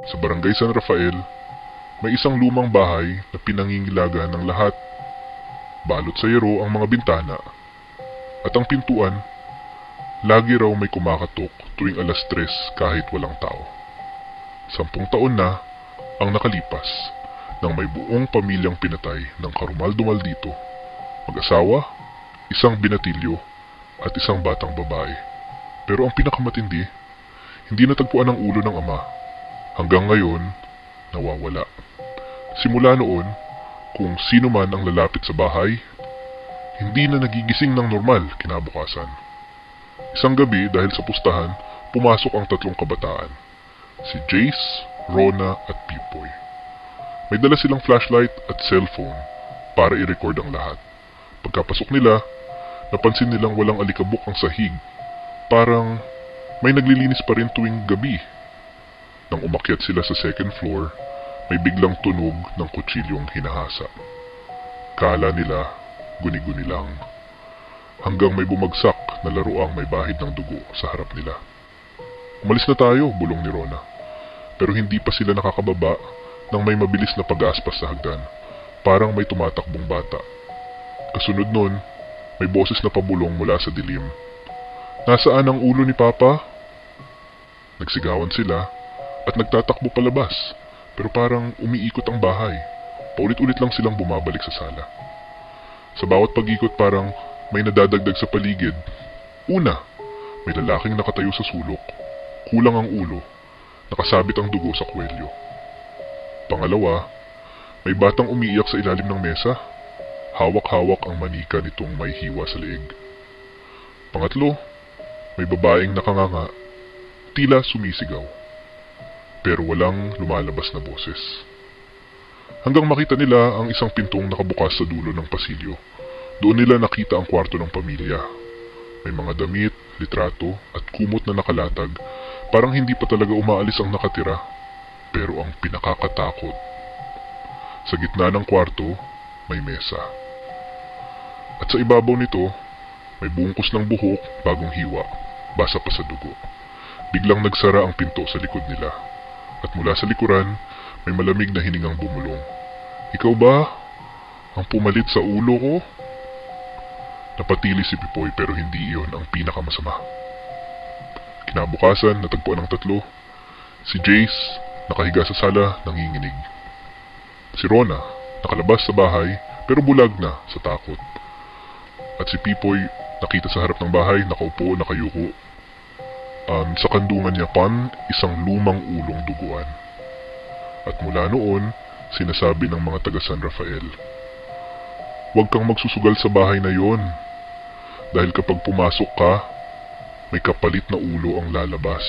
Sa Barangay San Rafael, may isang lumang bahay na pinangingilaga ng lahat. Balot sa yero ang mga bintana at ang pintuan, lagi raw may kumakatok tuwing 3:00 kahit walang tao. 10 taon na ang nakalipas nang may buong pamilyang pinatay ng karumal-dumal dito. Mag-asawa, isang binatilyo at isang batang babae. Pero ang pinakamatindi, hindi natagpuan ang ulo ng ama. Hanggang ngayon, nawawala. Simula noon, kung sino man ang lalapit sa bahay, hindi na nagigising ng normal kinabukasan. Isang gabi dahil sa pustahan, pumasok ang 3 kabataan. Si Jace, Rona at Pipoy. May dala silang flashlight at cellphone para i-record ang lahat. Pagkapasok nila, napansin nilang walang alikabok ang sahig. Parang may naglilinis pa rin tuwing gabi. Nang umakyat sila sa 2nd floor, may biglang tunog ng kutsilyong hinahasa. Kala nila, guni-guni lang. Hanggang may bumagsak na laruang may bahid ng dugo sa harap nila. Umalis na tayo, bulong ni Rona. Pero hindi pa sila nakakababa nang may mabilis na pag-aspas sa hagdan. Parang may tumatakbong bata. Kasunod nun, may boses na pabulong mula sa dilim. Nasaan ang ulo ni Papa? Nagsigawan sila at nagtatakbo palabas, pero parang umiikot ang bahay. Paulit-ulit lang silang bumabalik sa sala. Sa bawat pag-ikot parang may nadadagdag sa paligid. Una, may lalaking nakatayo sa sulok. Kulang ang ulo. Nakasabit ang dugo sa kwelyo. Pangalawa, may batang umiiyak sa ilalim ng mesa. Hawak-hawak ang manika nitong may hiwa sa leeg. Pangatlo, may babaeng nakanganga. Tila sumisigaw. Pero walang lumalabas na boses. Hanggang makita nila ang isang pintong nakabukas sa dulo ng pasilyo. Doon nila nakita ang kwarto ng pamilya. May mga damit, litrato at kumot na nakalatag. Parang hindi pa talaga umaalis ang nakatira. Pero ang pinakakatakot, sa gitna ng kwarto, may mesa. At sa ibabaw nito, may bungkus ng buhok, bagong hiwa, basa pa sa dugo. Biglang nagsara ang pinto sa likod nila. At mula sa likuran, may malamig na hiningang bumulong. Ikaw ba? Ang pumalit sa ulo ko? Napatili si Pipoy pero hindi iyon ang pinakamasama. Kinabukasan, natagpuan ng 3. Si Jace, nakahiga sa sala, nanginginig. Si Rona, nakalabas sa bahay pero bulag na sa takot. At si Pipoy, nakita sa harap ng bahay, nakaupo, nakayuko. Sa kandungan niya isang lumang ulong duguan. At mula noon, sinasabi ng mga taga San Rafael, huwag kang magsusugal sa bahay na yon. Dahil kapag pumasok ka, may kapalit na ulo ang lalabas.